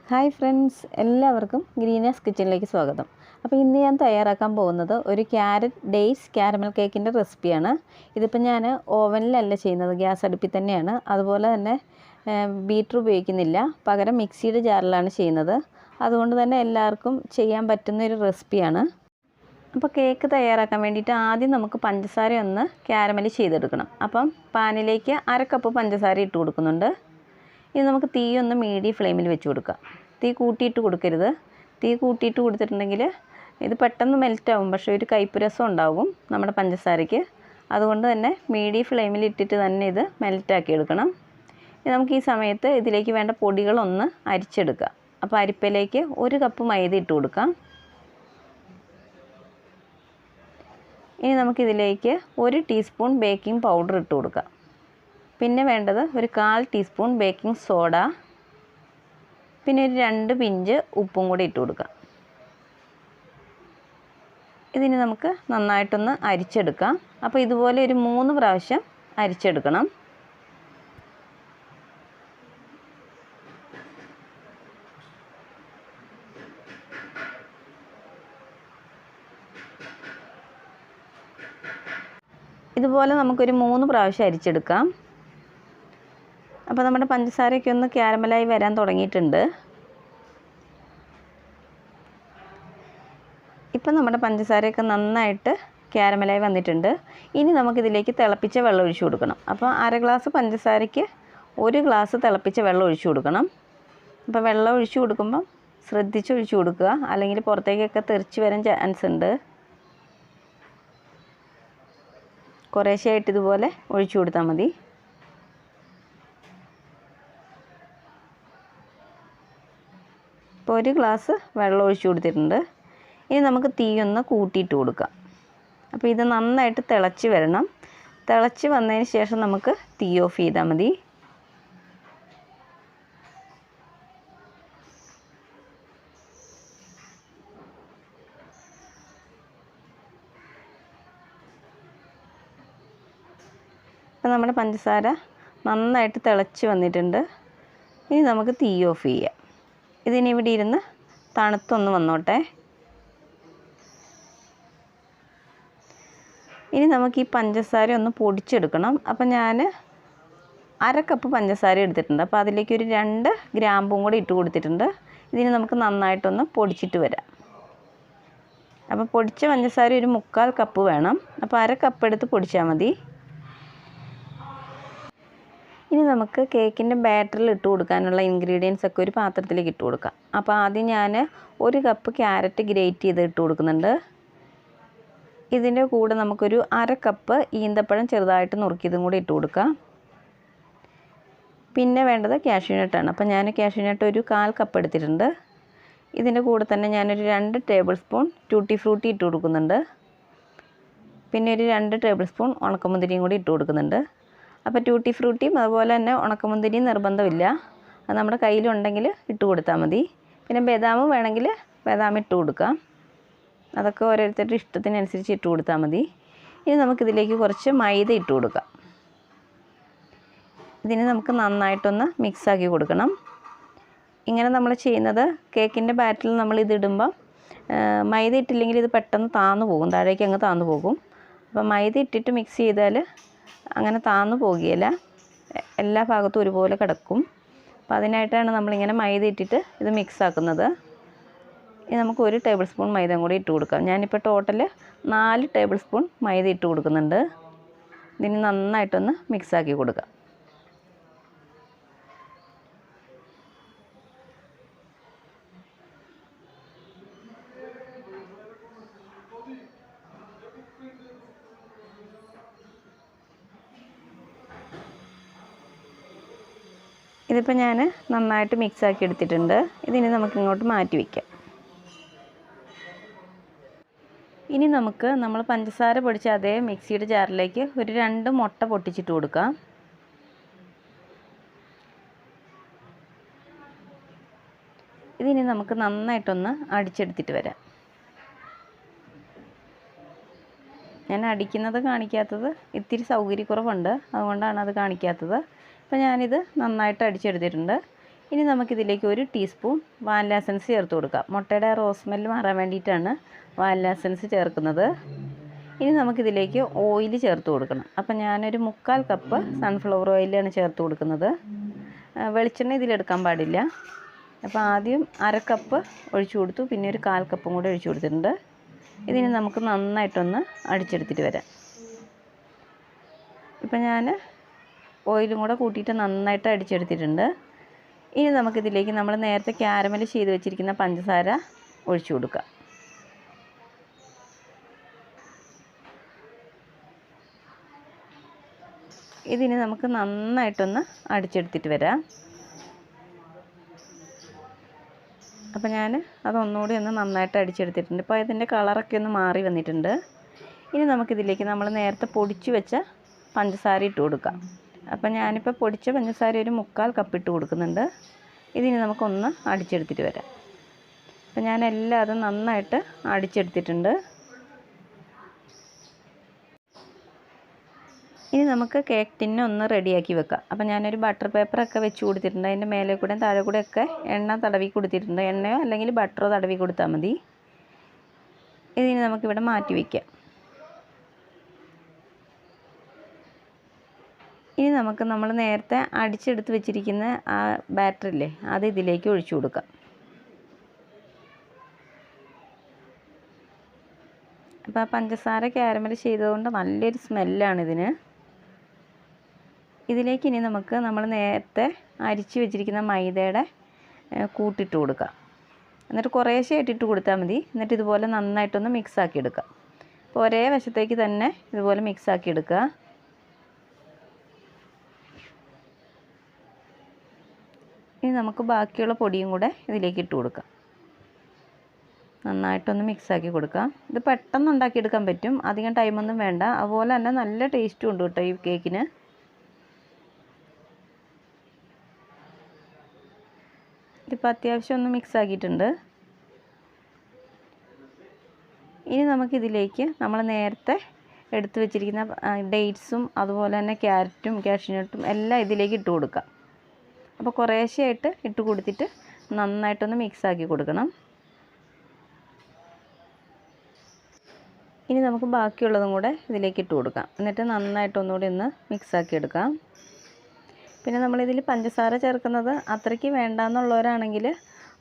Hi friends, എല്ലാവർക്കും ഗ്രീനാസ് കിച്ചണിലേക്ക് സ്വാഗതം. അപ്പോൾ ഇന്ന് ഞാൻ തയ്യാറാക്കാൻ പോകുന്നത് ഒരു ക്യാരറ്റ് ഡേയ്സ് കാരമൽ കേക്കിൻ്റെ റെസിപ്പിയാണ്. ഇതിപ്പോൾ ഞാൻ ഓവനിലല്ല ചെയ്യുന്നത്, ഗ്യാസ് അടുപ്പിൽ തന്നെയാണ്. അതുപോലെ തന്നെ ബീറ്റർ ഉപയോഗിക്കുന്നില്ല, പകരം മിക്സിയുടെ ജാറിലാണ് ചെയ്യുന്നത്. അതുകൊണ്ട് തന്നെ എല്ലാവർക്കും ചെയ്യാൻ പറ്റുന്ന ഒരു റെസിപ്പിയാണ്. അപ്പോൾ കേക്ക് തയ്യാറാക്കാൻ വേണ്ടിയിട്ട് ആദ്യം നമുക്ക് പഞ്ചസാര ഒന്ന് കാരമൽ ചെയ്തെടുക്കണം. അപ്പം പാനിലേക്ക് 1/2 കപ്പ് പഞ്ചസാര ഇട്ട് കൊടുക്കുന്നുണ്ട്. ഇനി നമുക്ക് തീ ഒന്ന് മീഡിയം ഫ്ലെയിമിൽ വെച്ച് കൊടുക്കാം. തീ കൂട്ടിയിട്ട് കൊടുക്കരുത്. തീ കൂട്ടിയിട്ട് കൊടുത്തിട്ടുണ്ടെങ്കിൽ ഇത് പെട്ടെന്ന് മെൽറ്റാവും, പക്ഷേ ഒരു കയ്പ്പ് രസം ഉണ്ടാവും നമ്മുടെ പഞ്ചസാരയ്ക്ക്. അതുകൊണ്ട് തന്നെ മീഡിയം ഫ്ലെയിമിൽ ഇട്ടിട്ട് തന്നെ ഇത് മെൽറ്റാക്കി എടുക്കണം. ഇനി നമുക്ക് ഈ സമയത്ത് ഇതിലേക്ക് വേണ്ട പൊടികളൊന്ന് അരിച്ചെടുക്കാം. അപ്പോൾ അരിപ്പയിലേക്ക് 1 കപ്പ് മൈദ ഇട്ട് കൊടുക്കാം. ഇനി നമുക്കിതിലേക്ക് 1 ടീസ്പൂൺ ബേക്കിംഗ് പൗഡർ ഇട്ട് കൊടുക്കാം. പിന്നെ വേണ്ടത് ഒരു 1/4 ടീസ്പൂൺ ബേക്കിംഗ് സോഡ, പിന്നെ ഒരു 2 പിഞ്ച് ഉപ്പും കൂടി ഇട്ട് കൊടുക്കാം. ഇതിന് നമുക്ക് നന്നായിട്ടൊന്ന് അരിച്ചെടുക്കാം. അപ്പോൾ ഇതുപോലെ ഒരു 3 പ്രാവശ്യം അരിച്ചെടുക്കണം. ഇതുപോലെ നമുക്കൊരു 3 പ്രാവശ്യം അരിച്ചെടുക്കാം. അപ്പോൾ നമ്മുടെ പഞ്ചസാരയൊക്കെ ഒന്ന് കാരമലായി വരാൻ തുടങ്ങിയിട്ടുണ്ട്. ഇപ്പം നമ്മുടെ പഞ്ചസാരയൊക്കെ നന്നായിട്ട് കാരമലായി വന്നിട്ടുണ്ട്. ഇനി നമുക്കിതിലേക്ക് തിളപ്പിച്ച വെള്ളം ഒഴിച്ചു കൊടുക്കണം. അപ്പോൾ 1/2 ഗ്ലാസ് പഞ്ചസാരയ്ക്ക് 1 ഗ്ലാസ് തിളപ്പിച്ച വെള്ളം ഒഴിച്ചു കൊടുക്കണം. അപ്പോൾ വെള്ളം ഒഴിച്ചു കൊടുക്കുമ്പം ശ്രദ്ധിച്ച് ഒഴിച്ചു കൊടുക്കുക, അല്ലെങ്കിൽ പുറത്തേക്കൊക്കെ തെറിച്ച് വരാൻ ചാൻസ് ഉണ്ട്. കുറേശ്ശെയായിട്ട് ഇതുപോലെ ഒഴിച്ചു കൊടുത്താൽ മതി. ഇപ്പോൾ 1 ഗ്ലാസ് വെള്ളം ഒഴിച്ചു കൊടുത്തിട്ടുണ്ട്. ഇനി നമുക്ക് തീ ഒന്ന് കൂട്ടിയിട്ട് കൊടുക്കാം. അപ്പോൾ ഇത് നന്നായിട്ട് തിളച്ച് വരണം. തിളച്ച് വന്നതിന് ശേഷം നമുക്ക് തീ ഓഫ് ചെയ്താൽ മതി. അപ്പോൾ നമ്മുടെ പഞ്ചസാര നന്നായിട്ട് തിളച്ച് വന്നിട്ടുണ്ട്. ഇനി നമുക്ക് തീ ഓഫ് ചെയ്യാം. ഇതിനി ഇവിടെ ഇരുന്ന് തണുത്തൊന്ന് വന്നോട്ടെ. ഇനി നമുക്ക് ഈ പഞ്ചസാര ഒന്ന് പൊടിച്ചെടുക്കണം. അപ്പം ഞാൻ 1/2 കപ്പ് പഞ്ചസാര എടുത്തിട്ടുണ്ട്. അപ്പോൾ അതിലേക്ക് ഒരു 2 ഗ്രാമ്പും കൂടി ഇട്ട് കൊടുത്തിട്ടുണ്ട്. ഇതിന് നമുക്ക് നന്നായിട്ടൊന്ന് പൊടിച്ചിട്ട് വരാം. അപ്പോൾ പൊടിച്ച പഞ്ചസാര ഒരു 3/4 കപ്പ് വേണം. അപ്പോൾ 1/2 കപ്പ് എടുത്ത് പൊടിച്ചാൽ മതി. ഇനി നമുക്ക് കേക്കിൻ്റെ ബാറ്ററിൽ ഇട്ട് കൊടുക്കാനുള്ള ഇൻഗ്രീഡിയൻസ് ഒക്കെ ഒരു പാത്രത്തിലേക്ക് ഇട്ട് കൊടുക്കാം. അപ്പോൾ ആദ്യം ഞാൻ 1 കപ്പ് ക്യാരറ്റ് ഗ്രേറ്റ് ചെയ്ത് ഇട്ട് കൊടുക്കുന്നുണ്ട്. ഇതിൻ്റെ കൂടെ നമുക്കൊരു 1/2 കപ്പ് ഈന്തപ്പഴം ചെറുതായിട്ട് നുറുക്കിയതും കൂടി ഇട്ട് കൊടുക്കാം. പിന്നെ വേണ്ടത് കാഷ്യൂനട്ടാണ്. അപ്പോൾ ഞാൻ കാഷ്യൂനട്ട് ഒരു 1/4 കപ്പ് എടുത്തിട്ടുണ്ട്. ഇതിൻ്റെ കൂടെ തന്നെ ഞാനൊരു 2 ടേബിൾ സ്പൂൺ ടൂട്ടി ഫ്രൂട്ടി ഇട്ട് കൊടുക്കുന്നുണ്ട്. പിന്നെ ഒരു 2 ടേബിൾ സ്പൂൺ ഉണക്കമുന്തിരിയും കൂടി ഇട്ട് കൊടുക്കുന്നുണ്ട്. അപ്പോൾ ടൂട്ടി ഫ്രൂട്ടിയും അതുപോലെ തന്നെ ഉണക്കമുന്തിരിയും നിർബന്ധമില്ല, അത് നമ്മുടെ കയ്യിലുണ്ടെങ്കിൽ ഇട്ട് കൊടുത്താൽ മതി. പിന്നെ ബദാം വേണമെങ്കിൽ ബദാം ഇട്ട് കൊടുക്കാം. അതൊക്കെ ഓരോരുത്തരുടെ ഇഷ്ടത്തിനനുസരിച്ച് ഇട്ട് കൊടുത്താൽ മതി. ഇനി നമുക്കിതിലേക്ക് കുറച്ച് മൈദ ഇട്ട് കൊടുക്കാം. ഇതിന് നമുക്ക് നന്നായിട്ടൊന്ന് മിക്സാക്കി കൊടുക്കണം. ഇങ്ങനെ നമ്മൾ ചെയ്യുന്നത് കേക്കിൻ്റെ ബാറ്ററിൽ നമ്മൾ ഇതിടുമ്പം മൈദ ഇട്ടില്ലെങ്കിൽ ഇത് പെട്ടെന്ന് താന്നു പോകും, താഴേക്ക് അങ്ങ് താന്നു പോകും. അപ്പോൾ മൈദ ഇട്ടിട്ട് മിക്സ് ചെയ്താൽ അങ്ങനെ താന്നു പോകുകയില്ല, എല്ലാ ഭാഗത്തും ഒരുപോലെ കിടക്കും. അപ്പോൾ അതിനായിട്ടാണ് നമ്മളിങ്ങനെ മൈദ ഇട്ടിട്ട് ഇത് മിക്സ് ആക്കുന്നത്. ഇനി നമുക്ക് 1 ടേബിൾ സ്പൂൺ മൈദ കൂടി ഇട്ട് കൊടുക്കാം. ഞാനിപ്പോൾ ടോട്ടൽ 4 ടേബിൾ സ്പൂൺ മൈദ ഇട്ട് കൊടുക്കുന്നുണ്ട്. ഇതിന് നന്നായിട്ടൊന്ന് മിക്സാക്കി കൊടുക്കാം. ഇതിപ്പോൾ ഞാൻ നന്നായിട്ട് മിക്സാക്കി എടുത്തിട്ടുണ്ട്. ഇതിന് നമുക്കിങ്ങോട്ട് മാറ്റി വയ്ക്കാം. ഇനി നമുക്ക് നമ്മൾ പഞ്ചസാര പൊടിച്ച അതേ മിക്സിയുടെ ജാറിലേക്ക് ഒരു 2 മുട്ട പൊട്ടിച്ചിട്ട് കൊടുക്കാം. ഇതിന് നമുക്ക് നന്നായിട്ടൊന്ന് അടിച്ചെടുത്തിട്ട് വരാം. ഞാൻ അടിക്കുന്നത് കാണിക്കാത്തത് ഇത്തിരി സൗകര്യക്കുറവുണ്ട്, അതുകൊണ്ടാണ് അത് കാണിക്കാത്തത്. അപ്പോൾ ഞാനിത് നന്നായിട്ട് അടിച്ചെടുത്തിട്ടുണ്ട്. ഇനി നമുക്കിതിലേക്ക് 1 ടീസ്പൂൺ വാനില എസൻസ് ചേർത്ത് കൊടുക്കാം. മുട്ടയുടെ റോസ് സ്മെല്ല് മാറാൻ വേണ്ടിയിട്ടാണ് വാനില എസൻസ് ചേർക്കുന്നത്. ഇനി നമുക്കിതിലേക്ക് ഓയിൽ ചേർത്ത് കൊടുക്കണം. അപ്പം ഞാനൊരു 1/4 കപ്പ് സൺഫ്ലവർ ഓയിലാണ് ചേർത്ത് കൊടുക്കുന്നത്. വെളിച്ചെണ്ണ ഇതിലെടുക്കാൻ പാടില്ല. അപ്പോൾ ആദ്യം 1/2 കപ്പ് ഒഴിച്ചു കൊടുത്തു, പിന്നെ ഒരു 1/4 കപ്പും കൂടെ ഒഴിച്ചു കൊടുത്തിട്ടുണ്ട്. ഇതിന് നമുക്ക് നന്നായിട്ടൊന്ന് അടിച്ചെടുത്തിട്ട് വരാം. ഇപ്പം ഞാൻ ഓയിലും കൂടെ കൂട്ടിയിട്ട് നന്നായിട്ട് അടിച്ചെടുത്തിട്ടുണ്ട്. ഇനി നമുക്കിതിലേക്ക് നമ്മൾ നേരത്തെ ക്യാരമൽ ചെയ്ത് വെച്ചിരിക്കുന്ന പഞ്ചസാര ഒഴിച്ചു കൊടുക്കാം. ഇതിന് നമുക്ക് നന്നായിട്ടൊന്ന് അടിച്ചെടുത്തിട്ട് വരാം. അപ്പോൾ ഞാൻ അതൊന്നുകൂടി ഒന്ന് നന്നായിട്ട് അടിച്ചെടുത്തിട്ടുണ്ട്. ഇപ്പോൾ ഇതിൻ്റെ കളറൊക്കെ ഒന്ന് മാറി വന്നിട്ടുണ്ട്. ഇനി നമുക്കിതിലേക്ക് നമ്മൾ നേരത്തെ പൊടിച്ച് വെച്ച പഞ്ചസാര ഇട്ട് കൊടുക്കാം. അപ്പോൾ ഞാനിപ്പോൾ പൊടിച്ച പഞ്ചസാര ഒരു 1/4 കപ്പ് ഇട്ട് കൊടുക്കുന്നുണ്ട്. ഇതിന് നമുക്കൊന്ന് അടിച്ചെടുത്തിട്ട് വരാം. അപ്പോൾ ഞാൻ എല്ലാം അത് നന്നായിട്ട് അടിച്ചെടുത്തിട്ടുണ്ട്. ഇനി നമുക്ക് കേക്ക് ടിന്ന് ഒന്ന് റെഡിയാക്കി വെക്കാം. അപ്പോൾ ഞാനൊരു ബട്ടർ പേപ്പറൊക്കെ വെച്ച് കൊടുത്തിട്ടുണ്ട്. അതിൻ്റെ മേലെ കൂടെ താഴെ കൂടെ ഒക്കെ എണ്ണ തടവി കൊടുത്തിട്ടുണ്ട്. എണ്ണയോ അല്ലെങ്കിൽ ബട്ടറോ തടവി കൊടുത്താൽ മതി. ഇതിന് നമുക്കിവിടെ മാറ്റി വയ്ക്കാം. ഇനി നമുക്ക് നമ്മൾ നേരത്തെ അടിച്ചെടുത്ത് വെച്ചിരിക്കുന്ന ആ ബാറ്ററില്ലേ, അത് ഇതിലേക്ക് ഒഴിച്ചു കൊടുക്കാം. അപ്പോൾ ആ പഞ്ചസാര ക്യാരമൽ ചെയ്തതുകൊണ്ട് നല്ലൊരു സ്മെല്ലാണ് ഇതിന്. ഇതിലേക്ക് ഇനി നമുക്ക് നമ്മൾ നേരത്തെ അരിച്ച് വെച്ചിരിക്കുന്ന മൈദയുടെ കൂട്ടിട്ട് കൊടുക്കാം. എന്നിട്ട് കുറേശ്ശെ ഇട്ടിട്ട് കൊടുത്താൽ മതി. എന്നിട്ട് ഇതുപോലെ നന്നായിട്ടൊന്ന് മിക്സാക്കി എടുക്കാം. അപ്പോൾ ഒരേ വശത്തേക്ക് തന്നെ ഇതുപോലെ മിക്സാക്കി എടുക്കുക. ഇനി നമുക്ക് ബാക്കിയുള്ള പൊടിയും കൂടെ ഇതിലേക്ക് ഇട്ട് കൊടുക്കാം. നന്നായിട്ടൊന്ന് മിക്സാക്കി കൊടുക്കാം. ഇത് പെട്ടെന്ന് ഉണ്ടാക്കിയെടുക്കാൻ പറ്റും, അധികം ടൈമൊന്നും വേണ്ട. അതുപോലെ തന്നെ നല്ല ടേസ്റ്റും ഉണ്ട് കേട്ടോ ഈ കേക്കിന്. ഇതിപ്പോൾ അത്യാവശ്യം ഒന്ന് മിക്സ് ആക്കിയിട്ടുണ്ട്. ഇനി നമുക്കിതിലേക്ക് നമ്മൾ നേരത്തെ എടുത്ത് വെച്ചിരിക്കുന്ന ഡേറ്റ്സും അതുപോലെ തന്നെ ക്യാരറ്റും കാഷ്യൂനട്ടും എല്ലാം ഇതിലേക്ക് ഇട്ട് കൊടുക്കാം. അപ്പോൾ കുറേശ്ശെയായിട്ട് ഇട്ട് കൊടുത്തിട്ട് നന്നായിട്ടൊന്ന് മിക്സ് ആക്കി കൊടുക്കണം. ഇനി നമുക്ക് ബാക്കിയുള്ളതും കൂടെ ഇതിലേക്ക് ഇട്ട് കൊടുക്കാം. എന്നിട്ട് നന്നായിട്ടൊന്നുകൂടി ഒന്ന് മിക്സാക്കി എടുക്കാം. പിന്നെ നമ്മളിതിൽ പഞ്ചസാര ചേർക്കുന്നത് അത്രയ്ക്ക് വേണ്ടാന്നുള്ളവരാണെങ്കിൽ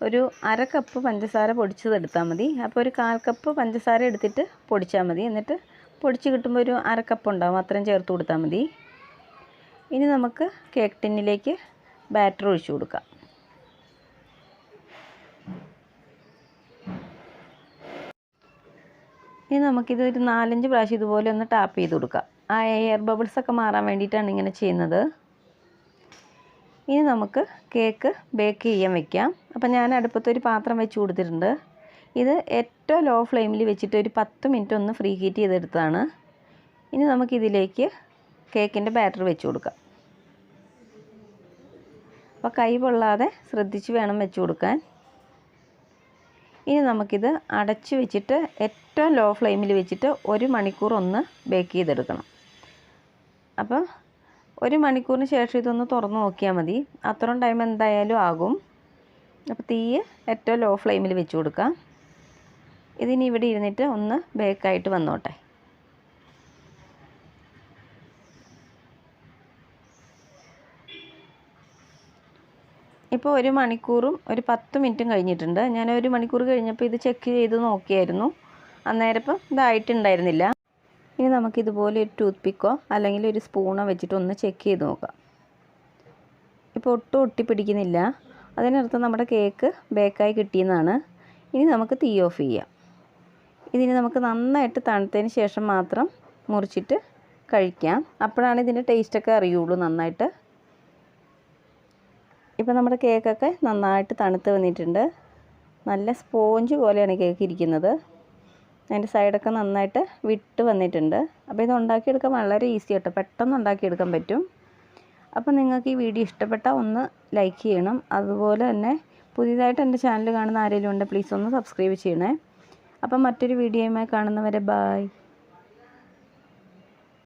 ഒരു 1/2 കപ്പ് പഞ്ചസാര പൊടിച്ചതെടുത്താൽ മതി. അപ്പോൾ ഒരു 1/4 കപ്പ് പഞ്ചസാര എടുത്തിട്ട് പൊടിച്ചാൽ മതി. എന്നിട്ട് പൊടിച്ച് കിട്ടുമ്പോൾ ഒരു 1/2 കപ്പ് ഉണ്ടാവും, അത്രയും ചേർത്ത് കൊടുത്താൽ മതി. ഇനി നമുക്ക് കേക്ക് ടിന്നിലേക്ക് ബാറ്റർ ഒഴിച്ചു കൊടുക്കാം. ഇനി നമുക്കിത് ഒരു 4-5 പ്രാവശ്യം ഇതുപോലെ ഒന്ന് ടാപ്പ് ചെയ്ത് കൊടുക്കാം. ആ എയർ ബബിൾസൊക്കെ മാറാൻ വേണ്ടിയിട്ടാണ് ഇങ്ങനെ ചെയ്യുന്നത്. ഇനി നമുക്ക് കേക്ക് ബേക്ക് ചെയ്യാൻ വെക്കാം. അപ്പോൾ ഞാൻ അടുപ്പത്തൊരു പാത്രം വെച്ച് കൊടുത്തിട്ടുണ്ട്. ഇത് ഏറ്റവും ലോ ഫ്ലെയിമിൽ വെച്ചിട്ട് ഒരു 10 മിനിറ്റ് ഒന്ന് ഫ്രീ ഹീറ്റ് ചെയ്തെടുത്തതാണ്. ഇനി നമുക്കിതിലേക്ക് കേക്കിൻ്റെ ബാറ്റർ വെച്ച് കൊടുക്കാം. അപ്പോൾ കൈ പൊള്ളാതെ ശ്രദ്ധിച്ച് വേണം വെച്ച് കൊടുക്കാൻ. ഇനി നമുക്കിത് അടച്ച് വെച്ചിട്ട് ഏറ്റവും ലോ ഫ്ലെയിമിൽ വെച്ചിട്ട് 1 മണിക്കൂർ ഒന്ന് ബേക്ക് ചെയ്തെടുക്കണം. അപ്പോൾ 1 മണിക്കൂറിന് ശേഷം ഇതൊന്ന് തുറന്ന് നോക്കിയാൽ മതി. അത്രയും ടൈം എന്തായാലും ആകും. അപ്പോൾ തീ ഏറ്റവും ലോ ഫ്ലെയിമിൽ വെച്ച് കൊടുക്കാം. ഇതിനി ഇവിടെ ഇരുന്നിട്ട് ഒന്ന് ബേക്കായിട്ട് വന്നോട്ടെ. ഇപ്പോൾ 1 മണിക്കൂറും ഒരു 10 മിനിറ്റും കഴിഞ്ഞിട്ടുണ്ട്. ഞാൻ 1 മണിക്കൂർ കഴിഞ്ഞപ്പോൾ ഇത് ചെക്ക് ചെയ്ത് നോക്കിയായിരുന്നു. അന്നേരം ഇപ്പം ഇതായിട്ടുണ്ടായിരുന്നില്ല. ഇനി നമുക്കിതുപോലെ ഒരു ടൂത്ത് പിക്കോ അല്ലെങ്കിൽ ഒരു സ്പൂണോ വെച്ചിട്ട് ഒന്ന് ചെക്ക് ചെയ്ത് നോക്കാം. ഇപ്പോൾ ഒട്ടും ഒട്ടിപ്പിടിക്കുന്നില്ല. അതിനർത്ഥം നമ്മുടെ കേക്ക് ബേക്കായി കിട്ടിയെന്നാണ്. ഇനി നമുക്ക് തീ ഓഫ് ചെയ്യാം. ഇതിന് നമുക്ക് നന്നായിട്ട് തണുത്തതിന് ശേഷം മാത്രം മുറിച്ചിട്ട് കഴിക്കാം. അപ്പോഴാണ് ഇതിൻ്റെ ടേസ്റ്റൊക്കെ അറിയുള്ളൂ നന്നായിട്ട്. ഇപ്പോൾ നമ്മുടെ കേക്കൊക്കെ നന്നായിട്ട് തണുത്ത് വന്നിട്ടുണ്ട്. നല്ല സ്പോഞ്ച് പോലെയാണ് കേക്ക് ഇരിക്കുന്നത്. അതിൻ്റെ സൈഡൊക്കെ നന്നായിട്ട് വിട്ട് വന്നിട്ടുണ്ട്. അപ്പോൾ ഇത് ഉണ്ടാക്കിയെടുക്കാൻ വളരെ ഈസി ആട്ടോ, പെട്ടെന്ന് ഉണ്ടാക്കിയെടുക്കാൻ പറ്റും. അപ്പോൾ നിങ്ങൾക്ക് ഈ വീഡിയോ ഇഷ്ടപ്പെട്ടാൽ ഒന്ന് ലൈക്ക് ചെയ്യണം. അതുപോലെ തന്നെ പുതിയതായിട്ട് എൻ്റെ ചാനൽ കാണുന്ന ആരെങ്കിലും ഉണ്ടെങ്കിൽ പ്ലീസ് ഒന്ന് സബ്സ്ക്രൈബ് ചെയ്യണേ. അപ്പം മറ്റൊരു വീഡിയോയുമായി കാണുന്നവരെ ബായ്.